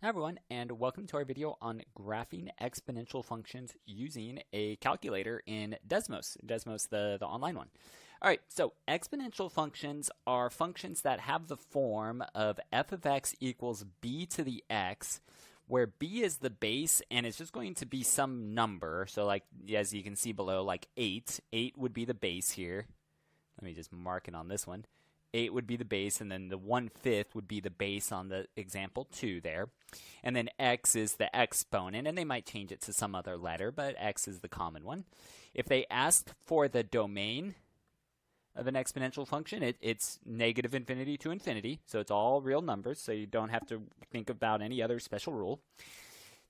Hi everyone, and welcome to our video on graphing exponential functions using a calculator in Desmos, the online one. All right, so exponential functions are functions that have the form of f of x equals b to the x, where b is the base and it's just going to be some number. So like, as you can see below, like 8. 8 would be the base here. Let me just mark it on this one. 8 would be the base, and then the 1/5 would be the base on the example 2 there. And then x is the exponent, and they might change it to some other letter, but x is the common one. If they asked for the domain of an exponential function, it's negative infinity to infinity, so it's all real numbers, so you don't have to think about any other special rule.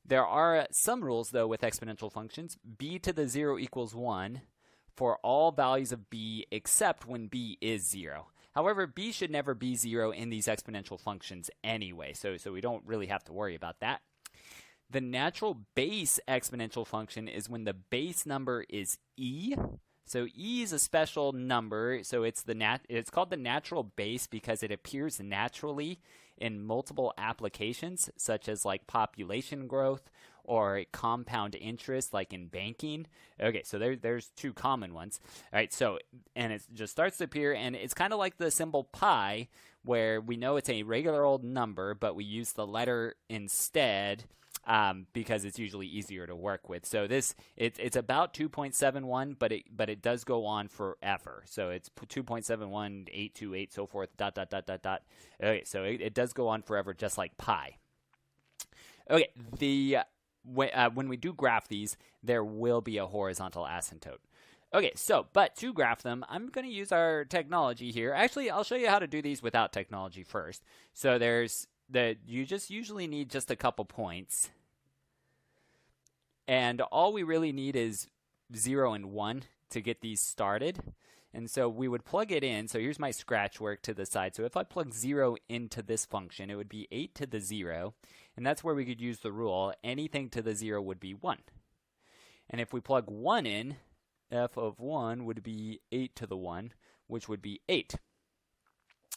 There are some rules, though, with exponential functions. B to the 0 equals 1 for all values of b except when b is 0. However, b should never be 0 in these exponential functions anyway, so we don't really have to worry about that. The natural base exponential function is when the base number is e. So e is a special number, so it's called the natural base because it appears naturally in multiple applications, such as like population growth or compound interest, like in banking. Okay, so there's two common ones. All right, so, and it just starts to appear, and it's kind of like the symbol pi, where we know it's a regular old number, but we use the letter instead because it's usually easier to work with. So it's about 2.71, but it does go on forever. So it's 2.71, 828, so forth, ... Okay, so it does go on forever, just like pi. Okay, when we do graph these, there will be a horizontal asymptote. Okay, so, but to graph them, I'm going to use our technology here. Actually, I'll show you how to do these without technology first. So you just usually need just a couple points. And all we really need is 0 and 1 to get these started. And so we would plug it in. So here's my scratch work to the side. So if I plug 0 into this function, it would be 8 to the 0. And that's where we could use the rule. Anything to the 0 would be 1. And if we plug 1 in, f of 1 would be 8 to the 1, which would be 8.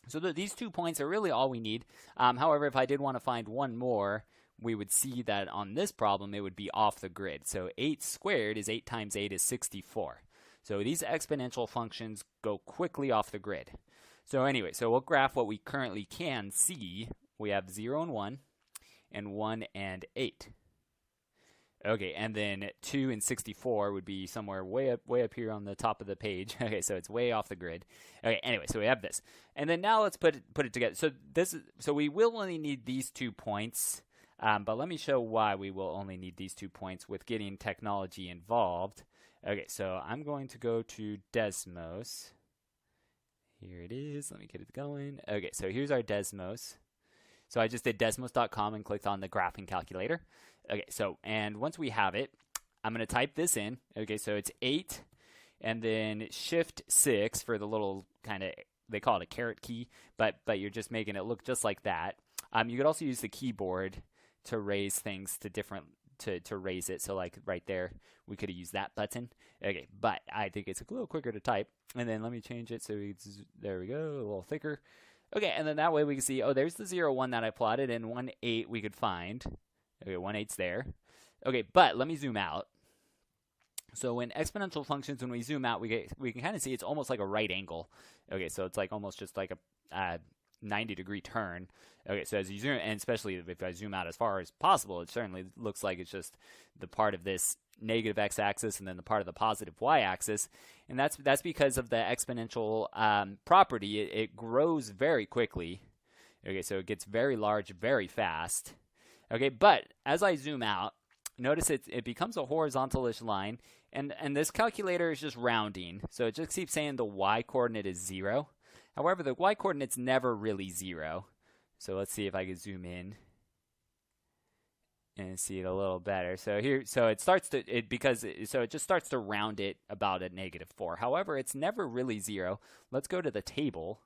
So these 2 points are really all we need. However, if I did want to find one more, we would see that on this problem, it would be off the grid. So 8 squared is 8 times 8 is 64. So these exponential functions go quickly off the grid. So anyway, so we'll graph what we currently can see. We have 0 and 1, and 1 and 8. Okay, and then 2 and 64 would be somewhere way up here on the top of the page. Okay, so it's way off the grid. Okay, anyway, so we have this. And then now let's put it together. So we will only need these 2 points, but let me show why we will only need these 2 points with getting technology involved. Okay, so I'm going to go to Desmos. Here it is. Let me get it going. Okay, so here's our Desmos. So I just did desmos.com and clicked on the graphing calculator. Okay, so, and once we have it, I'm going to type this in. Okay, so it's 8, and then shift 6 for the little kind of, they call it a caret key, but you're just making it look just like that. You could also use the keyboard to raise things to different, to raise it. So like right there, we could have used that button. Okay, but I think it's a little quicker to type. And then let me change it so there we go, a little thicker. Okay, and then that way we can see, oh, there's the 0, 1 that I plotted, and 1, 8 we could find. Okay, 1, 8's there. Okay, but let me zoom out. So when exponential functions, when we zoom out, we can kind of see it's almost like a right angle. Okay, so it's like almost just like a 90-degree turn. Okay, so as you zoom, and especially if I zoom out as far as possible, it certainly looks like it's just the part of this negative x-axis and then the part of the positive y-axis, and that's because of the exponential property. It grows very quickly. Okay, so it gets very large very fast. Okay, but as I zoom out, notice it becomes a horizontalish line, and this calculator is just rounding, so it just keeps saying the y-coordinate is 0. However, the y-coordinate's never really 0. So let's see if I can zoom in and see it a little better. So here, so it just starts to round it about a -4. However, it's never really 0. Let's go to the table.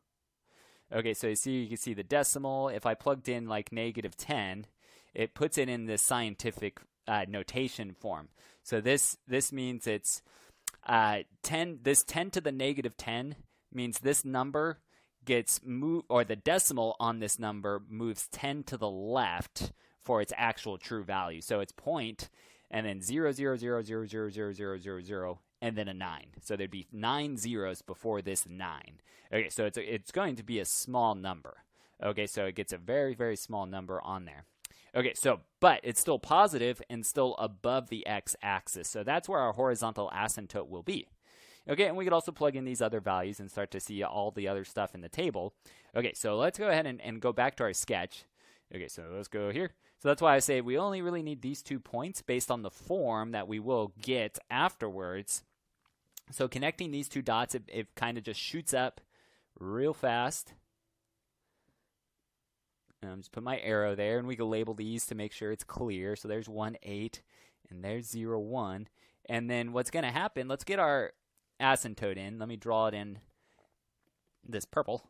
Okay, so you can see the decimal. If I plugged in like -10, it puts it in this scientific notation form. So this means it's 10. This 10 to the -10 means this number gets moved, or the decimal on this number moves 10 to the left for its actual true value. So it's point and then 0, 0, 0, 0, 0, 0, 0, 0, 0, and then a 9. So there'd be 9 zeros before this 9. Okay, so it's going to be a small number. Okay, so it gets a very, very small number on there. Okay, so, but it's still positive and still above the x-axis. So that's where our horizontal asymptote will be. Okay, and we could also plug in these other values and start to see all the other stuff in the table. Okay, so let's go ahead and go back to our sketch. Okay, so let's go here. So that's why I say we only really need these 2 points based on the form that we will get afterwards. So connecting these 2 dots, it kind of just shoots up real fast. Just put my arrow there, and we can label these to make sure it's clear. So there's 1, 8, and there's 0, 1. And then what's going to happen, let's get our asymptote in. Let me draw it in this purple.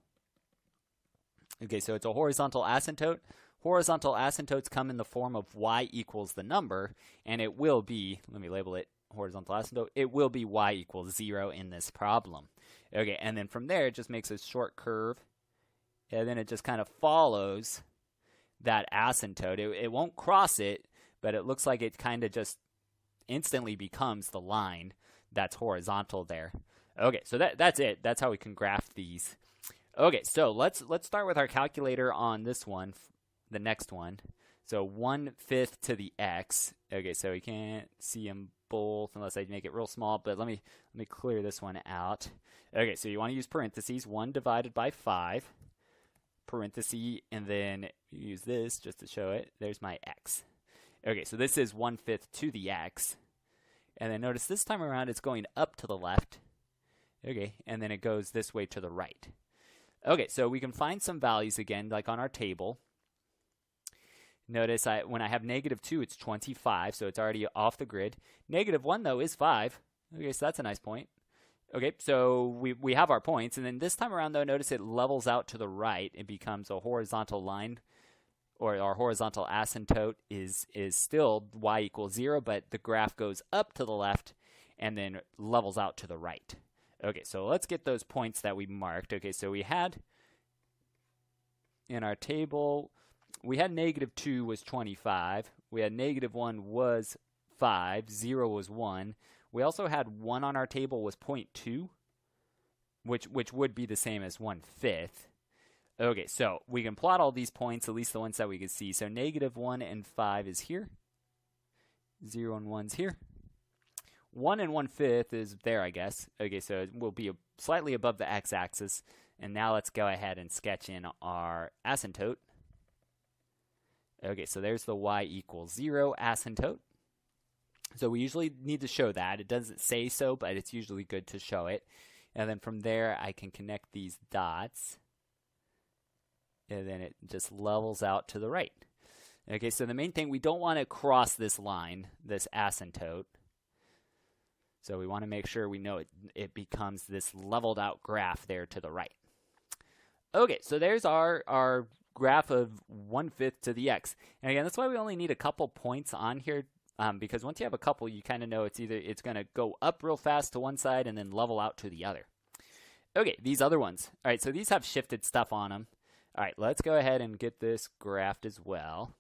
Okay, so it's a horizontal asymptote. Horizontal asymptotes come in the form of y equals the number, and it will be, let me label it horizontal asymptote, it will be y equals 0 in this problem. Okay, and then from there, it just makes a short curve, and then it just kind of follows that asymptote. It won't cross it, but it looks like it kind of just instantly becomes the line that's horizontal there. Okay, so that's it. That's how we can graph these. Okay, so let's start with our calculator on this one, the next one. So 1/5 to the x. Okay, so we can't see them both unless I make it real small, but let me clear this one out. Okay, so you want to use parentheses, 1 divided by 5, parenthesis, and then you use this just to show it. There's my x. Okay, so this is 1/5 to the x. And then notice this time around it's going up to the left. Okay, and then it goes this way to the right. Okay, so we can find some values again, like on our table. Notice when I have -2, it's 25, so it's already off the grid. -1, though, is 5. Okay, so that's a nice point. Okay, so we have our points, and then this time around, though, notice it levels out to the right. It becomes a horizontal line, or our horizontal asymptote is still y equals 0, but the graph goes up to the left and then levels out to the right. Okay, so let's get those points that we marked. Okay, so we had in our table, we had -2 was 25. We had -1 was 5. 0 was 1. We also had 1 on our table was 0.2, which would be the same as 1/5. Okay, so we can plot all these points, at least the ones that we can see. So -1 and 5 is here. 0 and 1's here. 1 and 1/5 is there, I guess. Okay, so it will be slightly above the x-axis. And now let's go ahead and sketch in our asymptote. Okay, so there's the y equals 0 asymptote. So we usually need to show that. It doesn't say so, but it's usually good to show it. And then from there, I can connect these dots. And then it just levels out to the right. Okay, so the main thing, we don't want to cross this line, this asymptote. So we want to make sure we know it becomes this leveled out graph there to the right. Okay, so there's our graph of 1/5 to the x. And again, that's why we only need a couple points on here, because once you have a couple, you kind of know it's going to go up real fast to one side and then level out to the other. Okay, these other ones. All right, so these have shifted stuff on them. All right, let's go ahead and get this graphed as well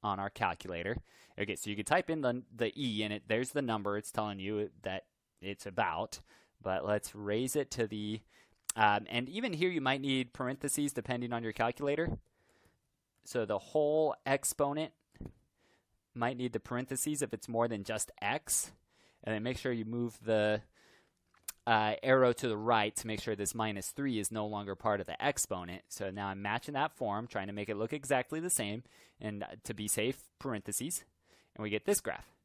on our calculator. Okay, so you can type in the e, and there's the number it's telling you that it's about. But let's raise it to the, and even here you might need parentheses depending on your calculator. So the whole exponent might need the parentheses if it's more than just x. And then make sure you move the arrow to the right to make sure this -3 is no longer part of the exponent. So now I'm matching that form, trying to make it look exactly the same. And to be safe, parentheses. And we get this graph.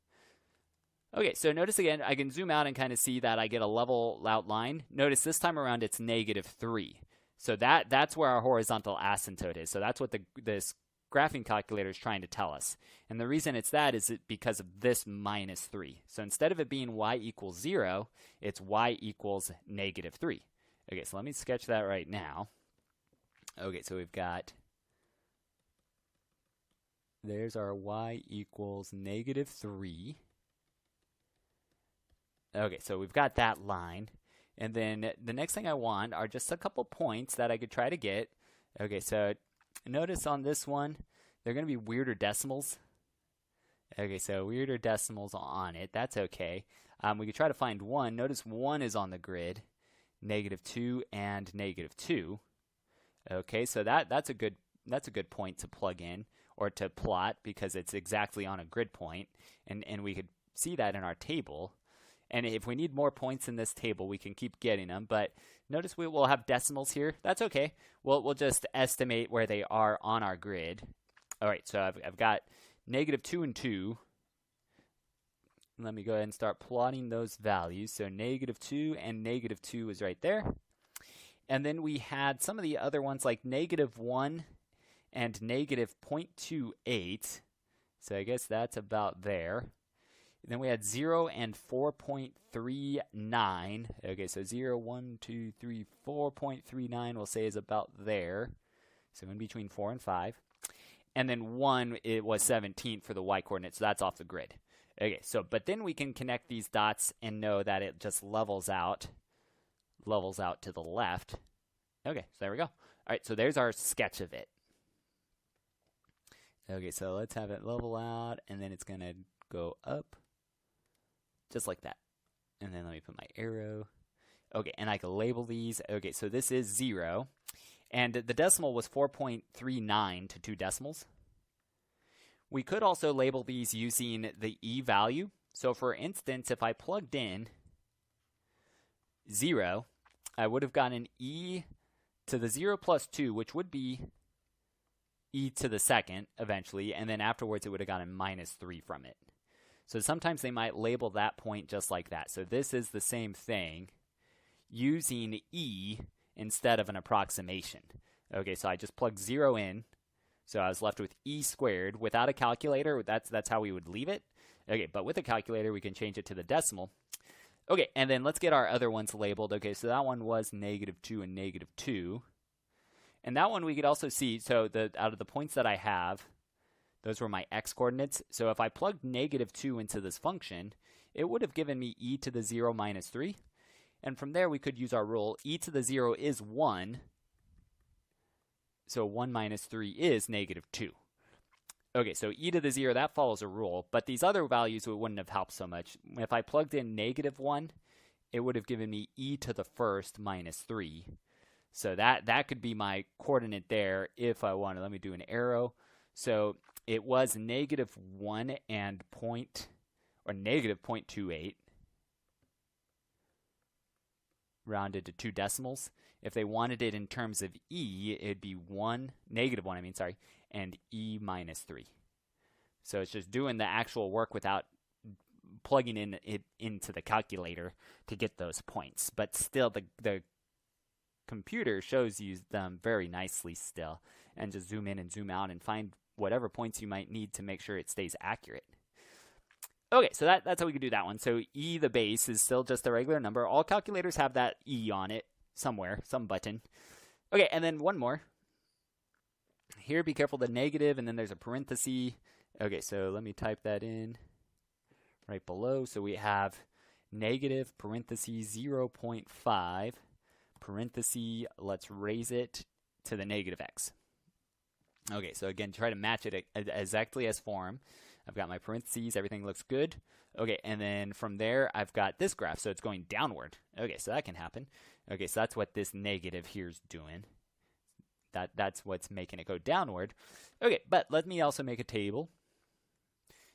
Okay, so notice again, I can zoom out and kind of see that I get a level out line. Notice this time around it's -3. So that's where our horizontal asymptote is. So that's what this graphing calculator is trying to tell us. And the reason it's that is because of this -3. So instead of it being y equals 0, it's y equals -3. Okay, so let me sketch that right now. Okay, so we've got, there's our y equals -3. Okay, so we've got that line. And then the next thing I want are just a couple points that I could try to get. Okay, so notice on this one, they're going to be weirder decimals. Okay, so weirder decimals on it. That's okay. We could try to find 1. Notice 1 is on the grid. -2 and -2. Okay, so that's a good point to plug in or to plot because it's exactly on a grid point, and we could see that in our table. And if we need more points in this table, we can keep getting them. But notice we will have decimals here. That's okay. We'll just estimate where they are on our grid. All right, so I've got -2 and 2. Let me go ahead and start plotting those values. So -2 and -2 is right there. And then we had some of the other ones like -1 and -0.28. So I guess that's about there. Then we had 0 and 4.39. Okay, so 0, 1, 2, 3, 4.39 we'll say is about there. So in between 4 and 5. And then 1, it was 17 for the y-coordinate, so that's off the grid. Okay, so but then we can connect these dots and know that it just levels out to the left. Okay, so there we go. All right, so there's our sketch of it. Okay, so let's have it level out, and then it's going to go up. Just like that. And then let me put my arrow. Okay, and I can label these. Okay, so this is 0. And the decimal was 4.39 to 2 decimals. We could also label these using the e value. So for instance, if I plugged in 0, I would have gotten e to the 0 plus 2, which would be e to the second eventually. And then afterwards, it would have gotten -3 from it. So sometimes they might label that point just like that. So this is the same thing using e instead of an approximation. Okay, so I just plugged 0 in. So I was left with e squared. Without a calculator, that's how we would leave it. Okay, but with a calculator, we can change it to the decimal. Okay, and then let's get our other ones labeled. Okay, so that one was -2 and -2. And that one we could also see, so out of the points that I have, those were my x-coordinates. So if I plugged -2 into this function, it would have given me e to the 0 minus 3. And from there, we could use our rule. E to the 0 is 1. So 1 minus 3 is -2. Okay, so e to the 0, that follows a rule. But these other values wouldn't have helped so much. If I plugged in -1, it would have given me e to the first minus 3. So that could be my coordinate there if I wanted. Let me do an arrow. So it was -1 and -0.28. Rounded to 2 decimals. If they wanted it in terms of e, it'd be -1, and e minus 3. So it's just doing the actual work without plugging it into the calculator to get those points. But still, the computer shows you them very nicely still. And just zoom in and zoom out and find whatever points you might need to make sure it stays accurate. Okay, so that's how we can do that one. So e, the base, is still just a regular number. All calculators have that e on it somewhere, some button. Okay, and then one more. Here, be careful the negative, and then there's a parenthesis. Okay, so let me type that in right below. So we have negative parenthesis 0.5 parenthesis, let's raise it to the -x. Okay, so again, try to match it exactly as form. I've got my parentheses, everything looks good. Okay, and then from there, I've got this graph, so it's going downward. Okay, so that can happen. Okay, so that's what this negative here is doing. That's what's making it go downward. Okay, but let me also make a table.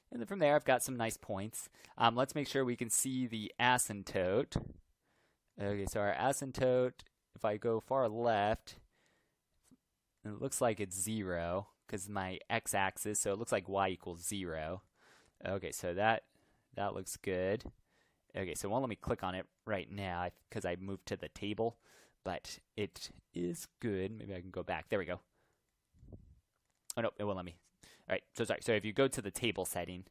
And then from there, I've got some nice points. Let's make sure we can see the asymptote. Okay, so our asymptote, if I go far left, it looks like it's 0 because my x-axis, so it looks like y equals 0. Okay, so that looks good. Okay, so it won't let me click on it right now because I moved to the table, but it is good. Maybe I can go back. There we go. Oh, no, it won't let me. All right, so sorry. So if you go to the table setting,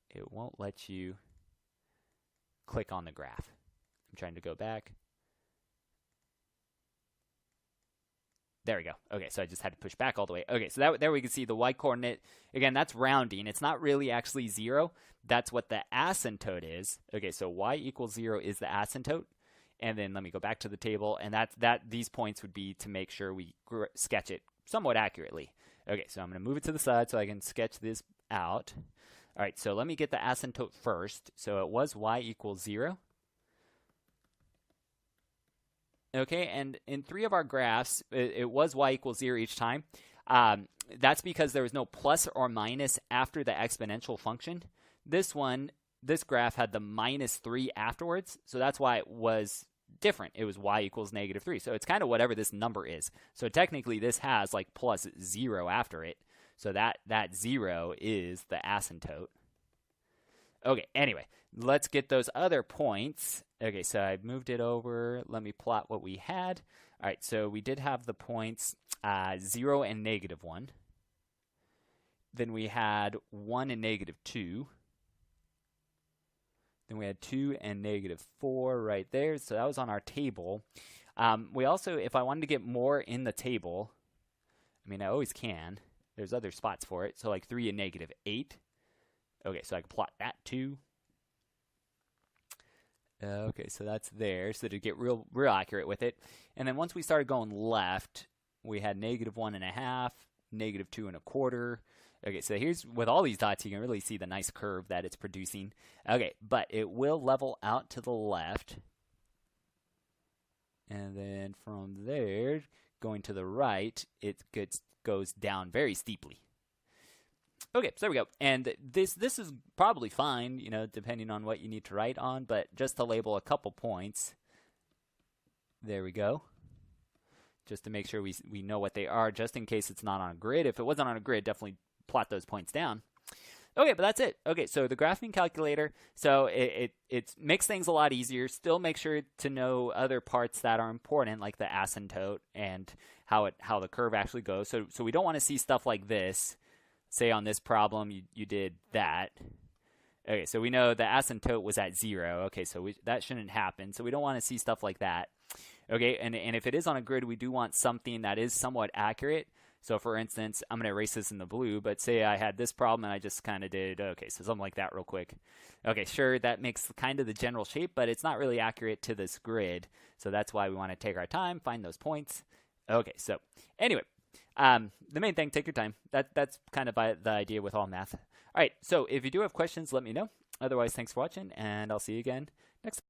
it won't let you click on the graph. I'm trying to go back. There we go. Okay, so I just had to push back all the way. Okay, so there we can see the y-coordinate. Again, that's rounding. It's not really actually 0. That's what the asymptote is. Okay, so y equals 0 is the asymptote. And then let me go back to the table. And these points would be to make sure we sketch it somewhat accurately. Okay, so I'm going to move it to the side so I can sketch this out. All right, so let me get the asymptote first. So it was y equals 0. Okay, and in 3 of our graphs, it was y equals 0 each time. That's because there was no plus or minus after the exponential function. This graph had the -3 afterwards, so that's why it was different. It was y equals -3. So it's kind of whatever this number is. So technically, this has like plus 0 after it. So that 0 is the asymptote. Okay, anyway, let's get those other points. Okay, so I moved it over. Let me plot what we had. All right, so we did have the points 0 and -1. Then we had 1 and -2. Then we had 2 and -4 right there. So that was on our table. We also, if I wanted to get more in the table, I mean, I always can. There's other spots for it. So like 3 and -8. Okay, so I can plot that too. Okay, so that's there, so to get real accurate with it. And then once we started going left, we had -1.5, -2.25. Okay, so here's, with all these dots, you can really see the nice curve that it's producing. Okay, but it will level out to the left. And then from there, going to the right, it goes down very steeply. Okay, so there we go. And this is probably fine, you know, depending on what you need to write on, but just to label a couple points. There we go. Just to make sure we know what they are, just in case it's not on a grid. If it wasn't on a grid, definitely plot those points down. Okay, but that's it. Okay, so the graphing calculator, so it makes things a lot easier. Still make sure to know other parts that are important, like the asymptote and how the curve actually goes. So we don't want to see stuff like this. Say on this problem, you did that. Okay, so we know the asymptote was at 0. Okay, so that shouldn't happen. So we don't want to see stuff like that. Okay, and if it is on a grid, we do want something that is somewhat accurate. So for instance, I'm going to erase this in the blue, but say I had this problem and I just kind of did, okay, so something like that real quick. Okay, sure, that makes kind of the general shape, but it's not really accurate to this grid. So that's why we want to take our time, find those points. Okay, so anyway. The main thing, take your time. That's kind of the idea with all math. All right, so if you do have questions, let me know. Otherwise, thanks for watching, and I'll see you again next time.